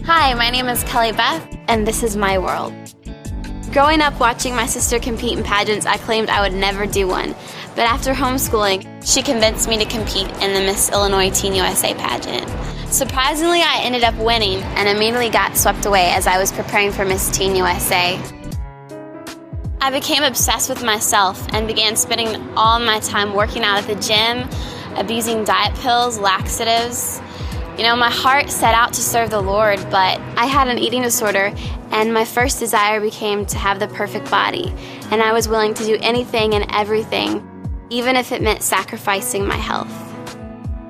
Hi, my name is Kelly Beth, and this is my world. Growing up watching my sister compete in pageants, I claimed I would never do one. But after homeschooling, she convinced me to compete in the Miss Illinois Teen USA pageant. Surprisingly, I ended up winning and immediately got swept away as I was preparing for Miss Teen USA. I became obsessed with myself and began spending all my time working out at the gym, abusing diet pills, laxatives. My heart set out to serve the Lord, but I had an eating disorder, and my first desire became to have the perfect body, and I was willing to do anything and everything, even if it meant sacrificing my health.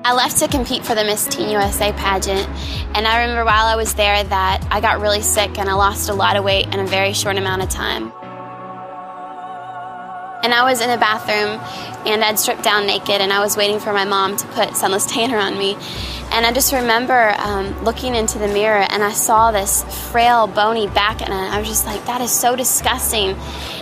I left to compete for the Miss Teen USA pageant, and I remember while I was there that I got really sick and I lost a lot of weight in a very short amount of time. And I was in the bathroom, and I'd stripped down naked, and I was waiting for my mom to put sunless tanner on me. And I just remember looking into the mirror, and I saw this frail, bony back, and I was just like, that is so disgusting.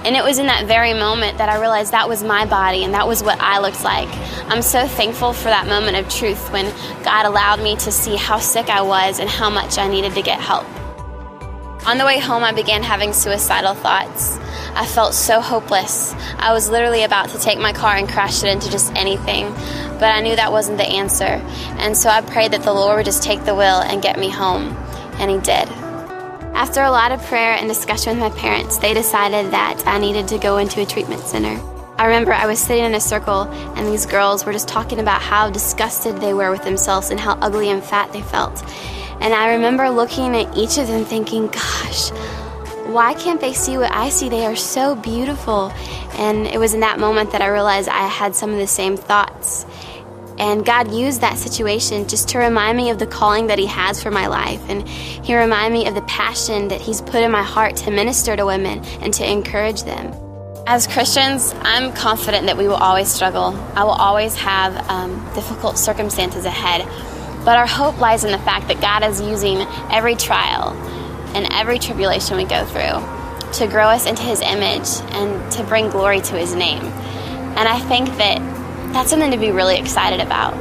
And it was in that very moment that I realized that was my body, and that was what I looked like. I'm so thankful for that moment of truth when God allowed me to see how sick I was and how much I needed to get help. On the way home, I began having suicidal thoughts. I felt so hopeless. I was literally about to take my car and crash it into just anything, but I knew that wasn't the answer. And so I prayed that the Lord would just take the wheel and get me home, and He did. After a lot of prayer and discussion with my parents, they decided that I needed to go into a treatment center. I remember I was sitting in a circle, and these girls were just talking about how disgusted they were with themselves and how ugly and fat they felt. And I remember looking at each of them thinking, gosh, why can't they see what I see? They are so beautiful. And it was in that moment that I realized I had some of the same thoughts. And God used that situation just to remind me of the calling that He has for my life. And He reminded me of the passion that He's put in my heart to minister to women and to encourage them. As Christians, I'm confident that we will always struggle. I will always have difficult circumstances ahead. But our hope lies in the fact that God is using every trial and every tribulation we go through to grow us into His image and to bring glory to His name. And I think that that's something to be really excited about.